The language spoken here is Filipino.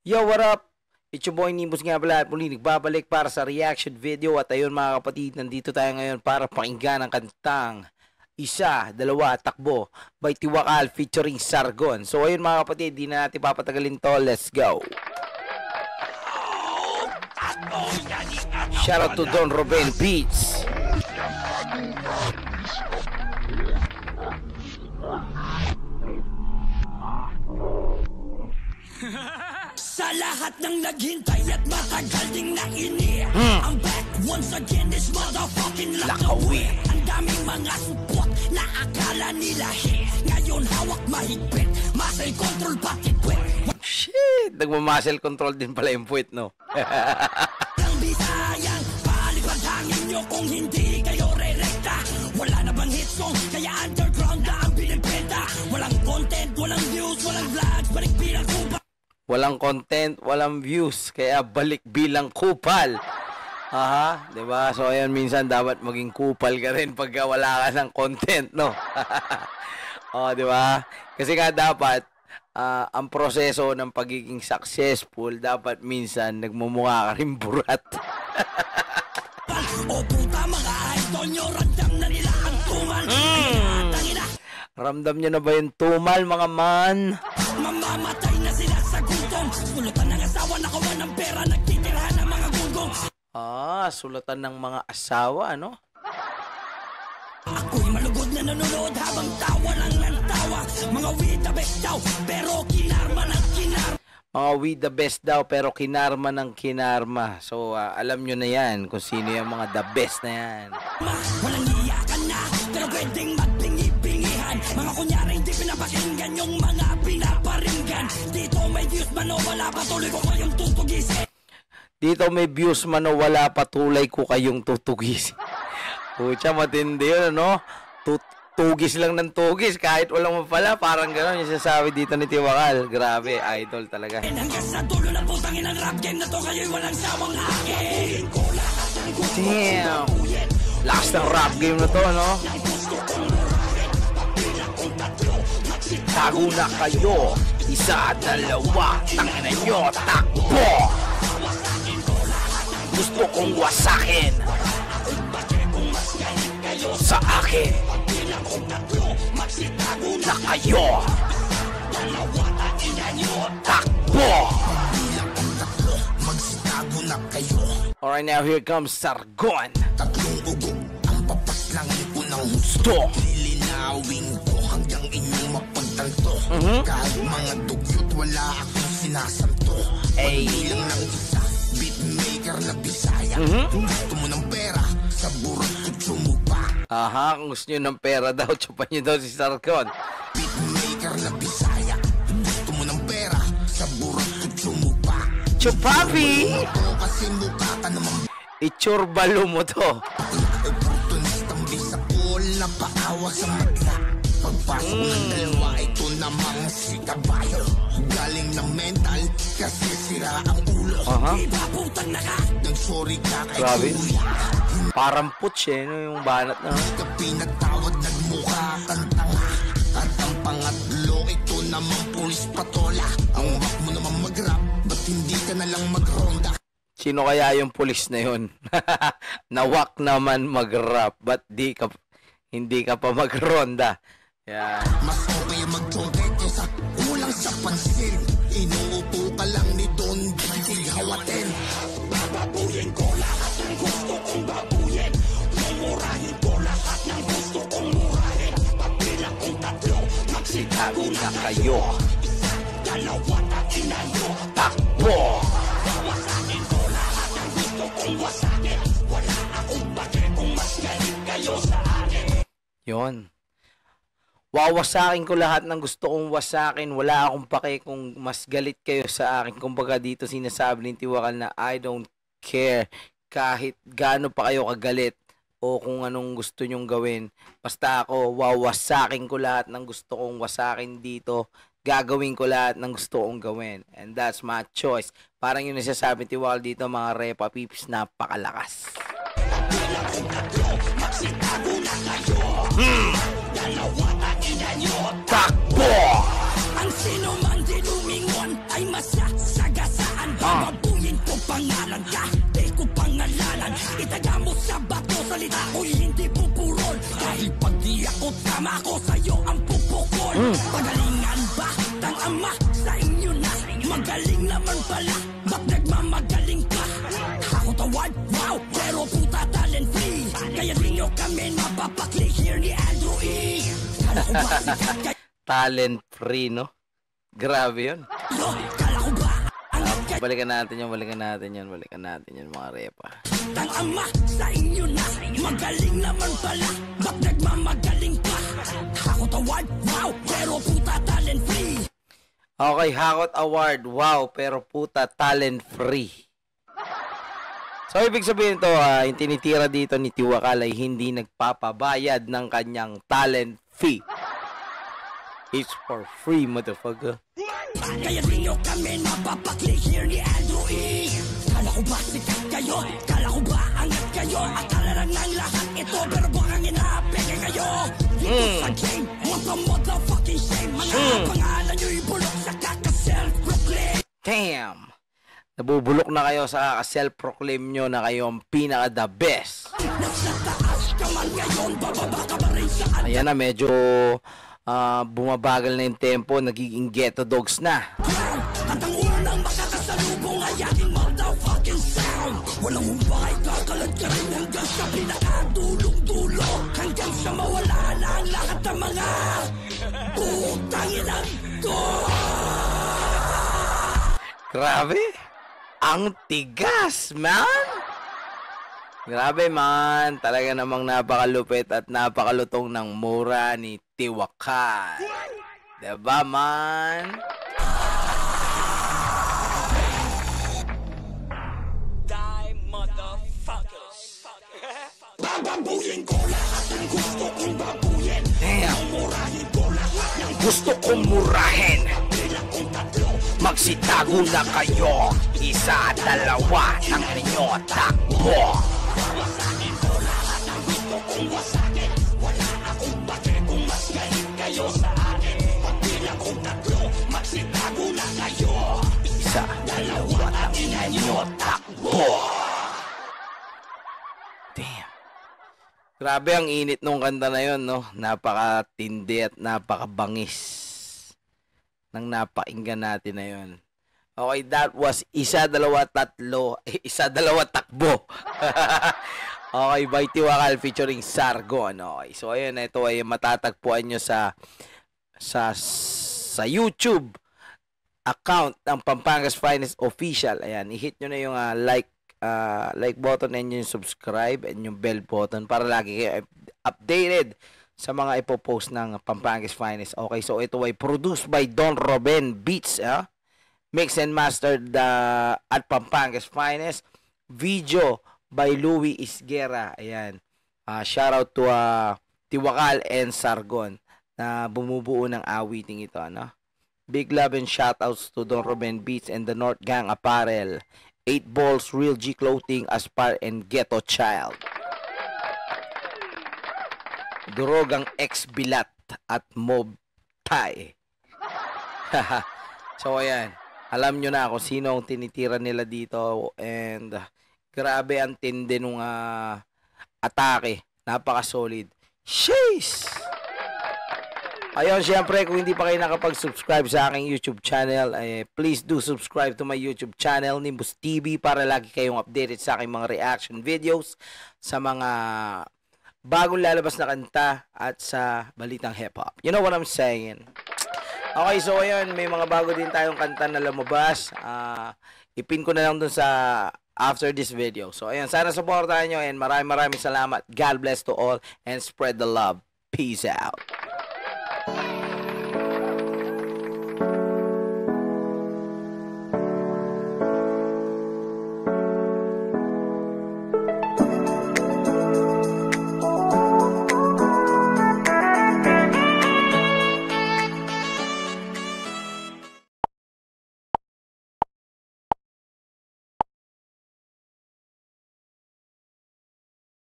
Yo, what up? It's your boy Nimbus nga pala at muli nagbabalik para sa reaction video. At ayun mga kapatid, nandito tayo ngayon para pakinggan ang kantang Isa, Dalawa, Takbo by Tiwakal featuring Sargon. So ayun mga kapatid, di na natin papatagalin to. Let's go! Shout out to Don Ruben Beats. Sa lahat ng naghintay at matagal ding nakinig, I'm back once again, this motherfucking Lakawi. Ang daming mga support na akala nila ngayon hawak mahigpit, muscle control pati quit. Shit, nagmamuscle control din pala yung puwit, no? Ang bisayang palipad hangin nyo kung hindi kayo re-recta. Wala na bang hit song, kaya underground na ang binibenta. Walang content, walang views, walang vlogs, balik bilang kuba. Walang content, walang views, kaya balik bilang kupal. Aha, 'di ba? So ayun, minsan dapat maging kupal ka rin pagka wala ka ng content, no? Oh, 'di ba? Kasi nga dapat ang proseso ng pagiging successful, dapat minsan nagmumukha ka rin burat. O puta mga idol nyo, ramdam na nila ang tumal. Ramdam nyo na ba yung tumal, mga man? Mamamatay na sila sa gutom. Sulutan ng asawa, nakawan ng pera, nagtitirhan ng mga gunggong. Sulatan ng mga asawa, ano? Ako'y malugod na nanonood habang tawa lang ng tawa. Mga with the best daw, pero kinarma ng kinarma. Mga with the best daw, pero kinarma ng kinarma. So, alam nyo na yan kung sino yung mga the best na yan. Walang iyakan na, pero pwedeng magpingi-pingihan. Mga kunyari hindi pinapakinggan yung mga pinaparinggan. Dito may views man o wala, patuloy ko kayong tutugisin. Dito may views man o wala, patuloy ko kayong tutugisin. Pucha, matindi yun, ano? Tugis lang ng tugis, kahit walang mapala, parang gano'n yung sasabi dito ni Tiwakal. Grabe, idol talaga. Hanggang sa dulo ng putangin ang rap game na to, kayo'y walang sawang akin. Damn! Last ng rap game na to, no? Tago na kayo. Isa, dalawa, tangina nyo, takbo! Gusto kong wasakin sa akin. Na kayo. Takbo! Alright, now here comes Sargon. Tatlong ugo ang papaslangin ko ng husto. Lilinawin ko hanggang inyong mapagtanto. Kahit mga dugyot wala akong sinasanto. Pagbilang ng isa, beatmaker na Bisaya. Kung gusto mo ng pera, sa burot ko tsumupa. Kung gusto nyo ng pera daw, chupan nyo daw si Sargon. Beatmaker na Bisaya. Kung gusto mo ng pera, sa burot ko tsumupa. Chupapi! Kasi mukha ka naman. Itsurbalo mo to. Oportunistang bisa pool na paawa sa mata. Pagpasok ng dalawa, ito namang si Kabayo. Galing ng mental, kasi sira ang ulo. Iba putang naka, nang sorry ka kay kuya. Parang putsch no, yung banat na. Hindi ka pinatawad, nagmukha kang tanga. At ang pangatlo, ito namang pulis patola. Ang wak mo naman mag-rap, ba't hindi ka nalang mag-ronda? Sino kaya yung pulis na yun? Nawak naman mag-rap, ba't hindi ka pa mag-ronda? Yeah. Mas okay mag-trompet kesa kulang sa pansin. Inuupo ka lang ni Don Big Hawaten. Bababuyin ko lahat ng gusto kong babuyin. Mumurahin ko lahat ng gusto kong murahin. Pagbilang kong tatlo, magsitago na kayo. Dalawa takinan nyo, takbo! Wawasakin ko lahat ng gusto kong wasakin. Wala akong pake kung mas galing kayo sa akin. Yun. Wawasakin ko lahat ng gusto kong wasakin. Wala akong pake kung mas galit kayo sa akin. Kumbaga dito sinasabi ni Tiwakal na I don't care kahit gaano pa kayo kagalit o kung anong gusto nyong gawin. Basta ako, wawasakin ko lahat ng gusto kong wasakin dito. Gagawin ko lahat ng gusto kong gawin. And that's my choice. Parang yung nasasabi ni Tiwakal dito, mga repa pips, napakalakas. Takbo! Ang sino man di lumingon ay masasagasa. Itaga mo sa bato, salita ko'y hindi pupurol. Dahil pag di ako tama ko sa'yo ang pupukol. Pagalingan ba ng ama sa inyo na? Magaling naman pala, ba't nagmamagaling ka? Ako tawad, wow, pero puta talent free. Kaya di nyo kami mapapakli here ni Andrew E. Kala ko ba sikat kayo? Talent free, no? Grabe yun. Kala ko ba Balikan natin yun mga repa. Tang ama sa inyo na, magaling naman pala, ba't nagmamagaling pa? Ako tawad, wow, pero puta talent free. Okay, Hakot Award, wow, pero puta talent free. So, ibig sabihin to, yung tinitira dito ni Tiwakal ay hindi nagpapabayad ng kanyang talent fee. It's for free, motherfucker. Kaya di nyo kami mapapakli here ni Andrew E. Kala ko ba sikat kayo? Kala ko ba angat kayo? Akala lang ng lahat ito, pero baka ginapin kayo. Dito sa game, what the motherfucking shame. Mga pangalan nyo ibulok sa kaka-self-proclaim. Damn! Nabubulok na kayo sa self-proclaim nyo na kayo ang pinaka-the best. Nasa taas ka man ngayon, bababa ka ba rin sa Ayan na, medyo bumabagal na yung tempo, nagiging ghetto dogs na. At ang unang makakasalubong ay aking motherfucking sound. Walang humpay, kakalad ka rin hanggang sa pinakadulong-dulo. Hanggang sa mawala na ang lahat ng mga putang inang ko. Grabe! Ang tigas, man! Grabe, man! Talaga namang napakalupit at napakalutong ng mura ni Tiwakal. Diba, man? Die, motherfuckers. Bababuyin ko lahat ng gusto kong babuyin. Damn! Murahin ko lahat ng Gusto kong murahin. bilang kong tatlo. Magsitago na kayo. Isa, dalawa, ang inyo takbo. Wasakin ko lahat ng gusto kong wasakin. Wala akong pake kung mas galing kayo sa akin. Pagbilang kong tatlo, magsitago na kayo. Isa, dalawa, ang inyo takbo. Damn. Grabe ang init nung kanta na yun, no? Napakatindi at napakabangis nang napakinggan natin na yun. Okay, that was isa, dalawa, tatlo. Isa, dalawa, takbo. Okay, by Tiwakal featuring Sargon. Okay, so ayun, ito ay matatagpuan nyo sa YouTube account ng Pampangas Finest Official. Ayan, i-hit nyo na yung like button and yung subscribe and yung bell button para lagi kayo updated sa mga ipopost ng Pampangas Finest. Okay, so ito ay produced by Don Robin Beats, mix and mastered at Pampangas Finest. Video by Louie Isguera. Ayan. Shout out to Tiwakal and Sargon na bumubuo ng awiting ito, ano? Big love and shout outs to Don Robin Beats and the North Gang Apparel. 8 Balls, Real G Clothing, Aspar, and Ghetto Child. Durogang ex-bilat at mob tie. So, ayan. Alam nyo na kung sino ang tinitira nila dito. And grabe ang tindi nung atake. Napaka-solid. Sheesh! Ayun, syempre, kung hindi pa kayo nakapag-subscribe sa aking YouTube channel, please do subscribe to my YouTube channel, Nimbus TV, para lagi kayong updated sa aking mga reaction videos, sa mga bagong lalabas na kanta, at sa balitang hip-hop. You know what I'm saying? Okay, so ayun, may mga bago din tayong kanta na lumabas. Ipin ko na lang dun sa after this video. So ayun, sana supportahan nyo and maraming salamat. God bless to all and spread the love. Peace out.